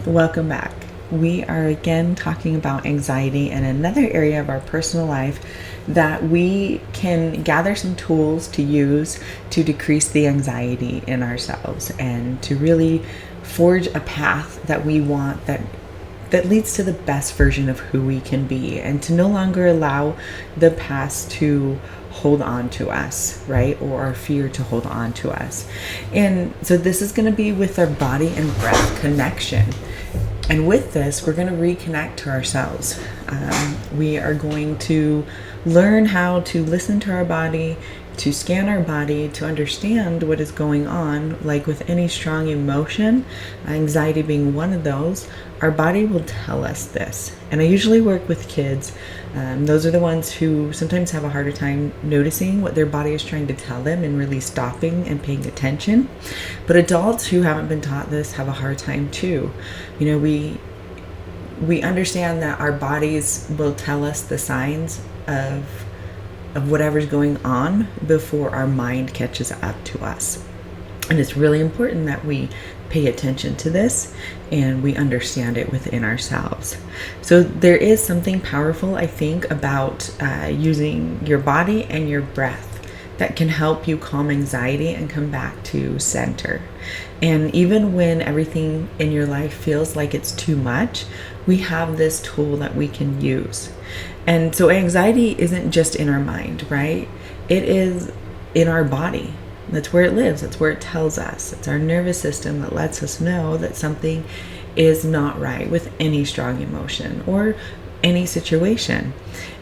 Welcome back. We are again talking about anxiety and another area of our personal life that we can gather some tools to use to decrease the anxiety in ourselves and to really forge a path that we want that leads to the best version of who we can be, and to no longer allow the past to hold on to us, right? Or our fear to hold on to us. And so this is going to be with our body and breath connection. And with this, we're going to reconnect to ourselves. We are going to learn how to listen to our body, to scan our body, to understand what is going on. Like with any strong emotion, anxiety being one of those, our body will tell us this. And I usually work with kids. Those are the ones who sometimes have a harder time noticing what their body is trying to tell them and really stopping and paying attention. But adults who haven't been taught this have a hard time too. You know, we understand that our bodies will tell us the signs of whatever's going on before our mind catches up to us. And it's really important that we pay attention to this and we understand it within ourselves. So there is something powerful, I think, about using your body and your breath that can help you calm anxiety and come back to center. And even when everything in your life feels like it's too much, we have this tool that we can use. And so anxiety isn't just in our mind, right? It is in our body. That's where it lives. That's where it tells us. It's our nervous system that lets us know that something is not right with any strong emotion or any situation.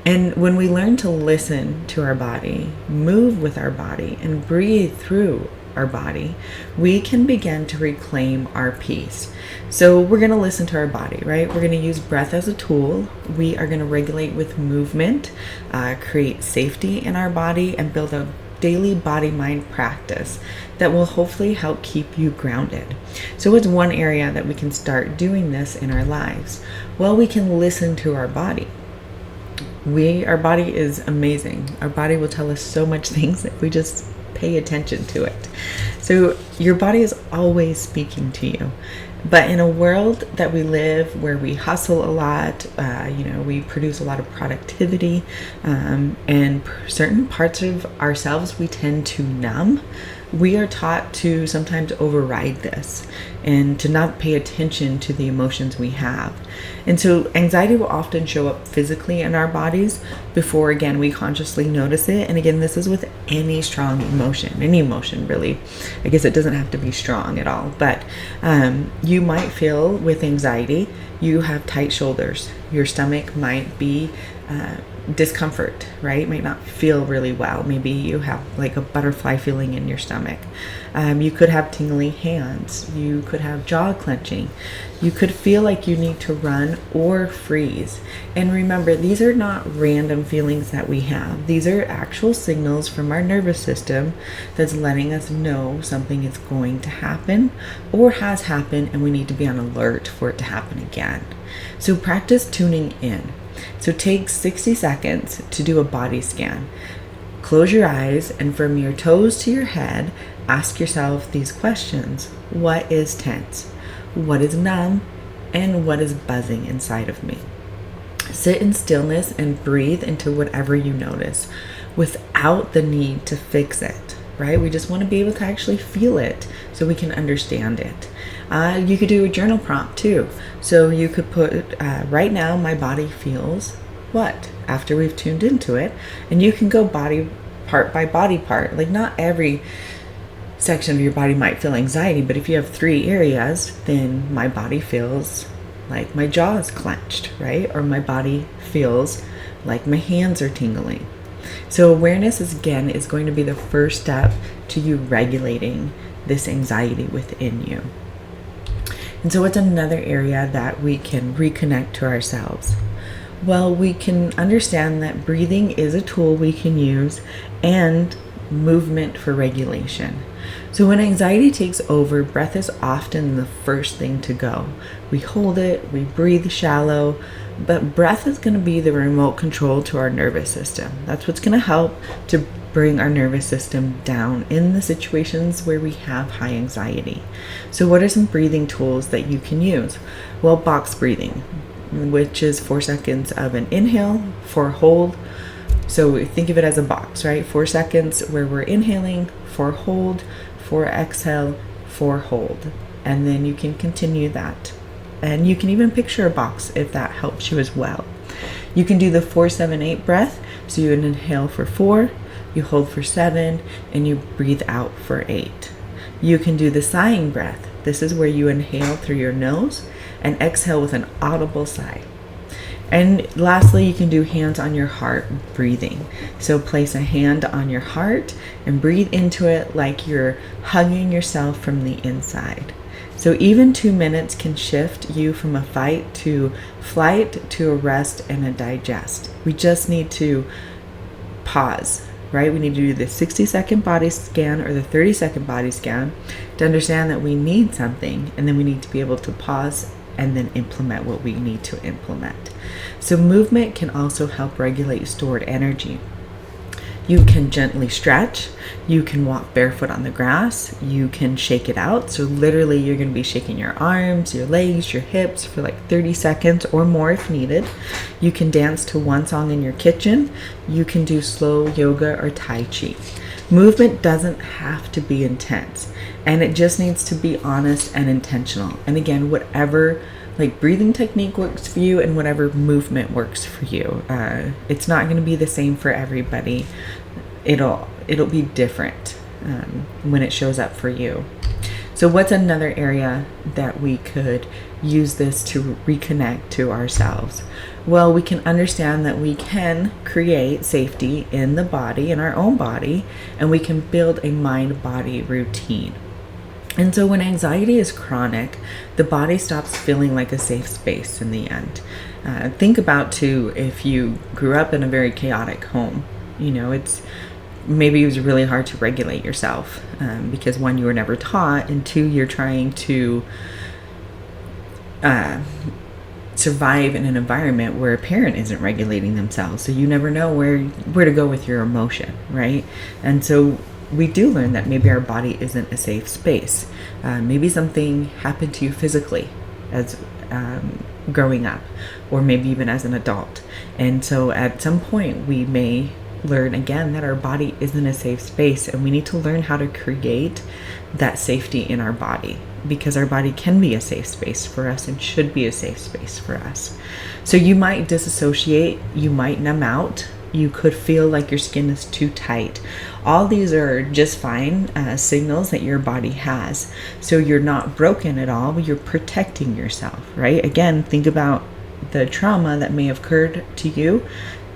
And when we learn to listen to our body, move with our body, and breathe through our body, we can begin to reclaim our peace. So we're going to listen to our body, right? We're going to use breath as a tool. We are going to regulate with movement, create safety in our body, and build a daily body-mind practice that will hopefully help keep you grounded. So what's one area that we can start doing this in our lives? Well, we can listen to our body. Our body is amazing. Our body will tell us so much things if we just pay attention to it. So your body is always speaking to you. But in a world that we live where we hustle a lot, we produce a lot of productivity, and certain parts of ourselves we tend to numb. We are taught to sometimes override this and to not pay attention to the emotions we have. And so anxiety will often show up physically in our bodies before, again, we consciously notice it. And again, this is with any strong emotion, any emotion really. I guess it doesn't have to be strong at all, but you might feel with anxiety, you have tight shoulders. Your stomach might be discomfort, right? Might not feel really well. Maybe you have like a butterfly feeling in your stomach. You could have tingling hands. You could have jaw clenching. You could feel like you need to run or freeze. And remember, these are not random feelings that we have. These are actual signals from our nervous system that's letting us know something is going to happen or has happened, and we need to be on alert for it to happen again. So practice tuning in. So take 60 seconds to do a body scan. Close your eyes, and from your toes to your head, ask yourself these questions. What is tense? What is numb? And what is buzzing inside of me? Sit in stillness and breathe into whatever you notice without the need to fix it, right? We just want to be able to actually feel it so we can understand it. You could do a journal prompt too. So you could put, right now my body feels what? After we've tuned into it. And you can go body part by body part. Like not every section of your body might feel anxiety, but if you have 3 areas, then my body feels like my jaw is clenched, right? Or my body feels like my hands are tingling. So awareness is going to be the first step to you regulating this anxiety within you. And so what's another area that we can reconnect to ourselves? Well, we can understand that breathing is a tool we can use, and movement for regulation. So when anxiety takes over, breath is often the first thing to go. We hold it, we breathe shallow, but breath is going to be the remote control to our nervous system. That's what's going to help to bring our nervous system down in the situations where we have high anxiety. So what are some breathing tools that you can use? Well, box breathing, which is 4 seconds of an inhale, 4 hold. So think of it as a box, right? 4 seconds where we're inhaling, 4 hold, 4 exhale, 4 hold. And then you can continue that. And you can even picture a box if that helps you as well. You can do the 4-7-8 breath. So you inhale for 4, you hold for 7, and you breathe out for 8. You can do the sighing breath. This is where you inhale through your nose and exhale with an audible sigh. And lastly, you can do hands on your heart breathing. So place a hand on your heart and breathe into it like you're hugging yourself from the inside. So even 2 minutes can shift you from a fight to flight to a rest and a digest. We just need to pause, right? We need to do the 60-second body scan or the 30-second body scan to understand that we need something, and then we need to be able to pause and then implement what we need to implement. So movement can also help regulate stored energy. You can gently stretch, you can walk barefoot on the grass, you can shake it out. So literally you're going to be shaking your arms, your legs, your hips for like 30 seconds or more if needed. You can dance to one song in your kitchen. You can do slow yoga or Tai Chi. Movement doesn't have to be intense, and it just needs to be honest and intentional. And again, whatever breathing technique works for you and whatever movement works for you. It's not going to be the same for everybody. It'll be different when it shows up for you. So what's another area that we could use this to reconnect to ourselves? Well, we can understand that we can create safety in the body, in our own body, and we can build a mind-body routine. And so when anxiety is chronic, the body stops feeling like a safe space in the end. Think about too, if you grew up in a very chaotic home, maybe it was really hard to regulate yourself because 1, you were never taught, and 2, you're trying to survive in an environment where a parent isn't regulating themselves. So you never know where to go with your emotion, right? And so we do learn that maybe our body isn't a safe space. Maybe something happened to you physically as growing up, or maybe even as an adult. And so at some point we may learn again that our body isn't a safe space, and we need to learn how to create that safety in our body, because our body can be a safe space for us and should be a safe space for us. So you might disassociate, you might numb out, you could feel like your skin is too tight. All these are just fine signals that your body has. So you're not broken at all, but you're protecting yourself, right? Again, think about the trauma that may have occurred to you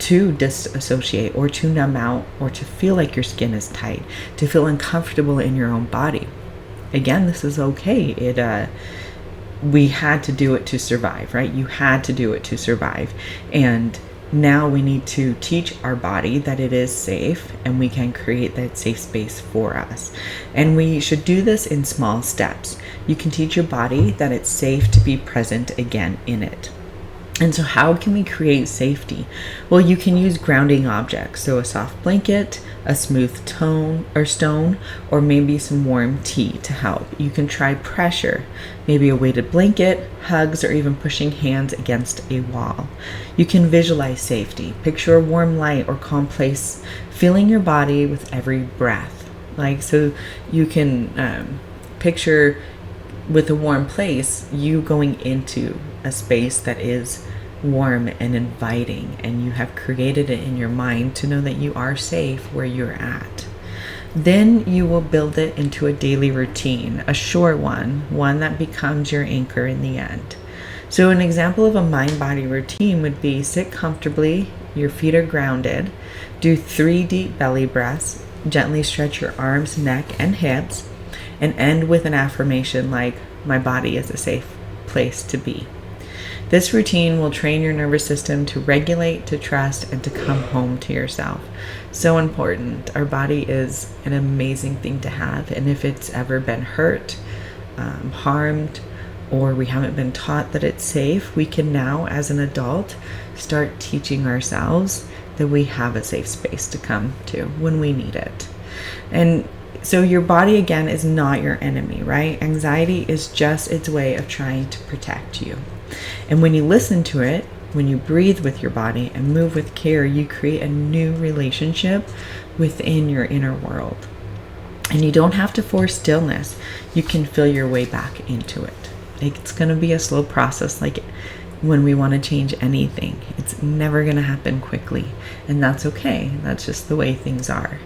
to disassociate or to numb out or to feel like your skin is tight, to feel uncomfortable in your own body. Again, this is okay. We had to do it to survive, right? You had to do it to survive. And now we need to teach our body that it is safe, and we can create that safe space for us. And we should do this in small steps. You can teach your body that it's safe to be present again in it. And so how can we create safety? Well, you can use grounding objects. So a soft blanket, a smooth stone, or maybe some warm tea to help. You can try pressure, maybe a weighted blanket, hugs, or even pushing hands against a wall. You can visualize safety. Picture a warm light or calm place filling your body with every breath. So you can picture with a warm place, you going into a space that is warm and inviting, and you have created it in your mind to know that you are safe where you're at. Then you will build it into a daily routine, a short one that becomes your anchor in the end. So an example of a mind-body routine would be sit comfortably, your feet are grounded, do 3 deep belly breaths, gently stretch your arms, neck, and hips, and end with an affirmation like, my body is a safe place to be. This routine will train your nervous system to regulate, to trust, and to come home to yourself. So important. Our body is an amazing thing to have, and if it's ever been hurt, harmed, or we haven't been taught that it's safe, we can now, as an adult, start teaching ourselves that we have a safe space to come to when we need it. And so your body, again, is not your enemy, right? Anxiety is just its way of trying to protect you. And when you listen to it, when you breathe with your body and move with care, you create a new relationship within your inner world. And you don't have to force stillness. You can feel your way back into it. It's going to be a slow process, like when we want to change anything. It's never going to happen quickly, and that's okay. That's just the way things are.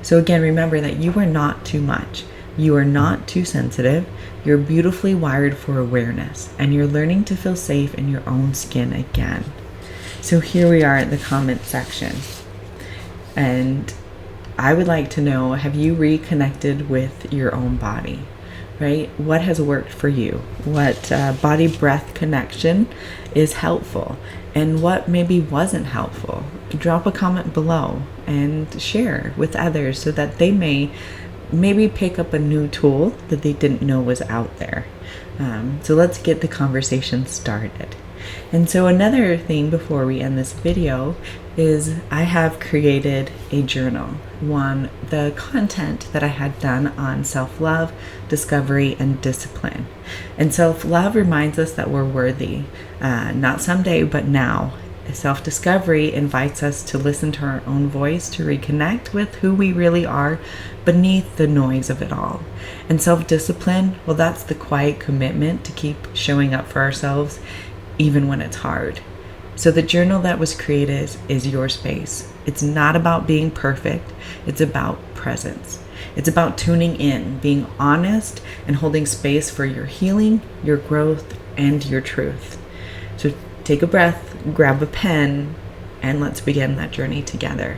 So again, remember that you are not too much. You are not too sensitive. You're beautifully wired for awareness, and you're learning to feel safe in your own skin again. So here we are at the comment section, and I would like to know, have you reconnected with your own body? Right? What has worked for you? What body-breath connection is helpful? And what maybe wasn't helpful? Drop a comment below and share with others so that they may maybe pick up a new tool that they didn't know was out there. So let's get the conversation started. And so another thing before we end this video is I have created a journal, the content that I had done on self-love, discovery, and discipline. And self-love reminds us that we're worthy, not someday, but now. Self-discovery invites us to listen to our own voice, to reconnect with who we really are beneath the noise of it all. And self-discipline, well, that's the quiet commitment to keep showing up for ourselves even when it's hard. So the journal that was created is your space. It's not about being perfect. It's about presence. It's about tuning in, being honest, and holding space for your healing, your growth, and your truth. So take a breath, grab a pen, and let's begin that journey together.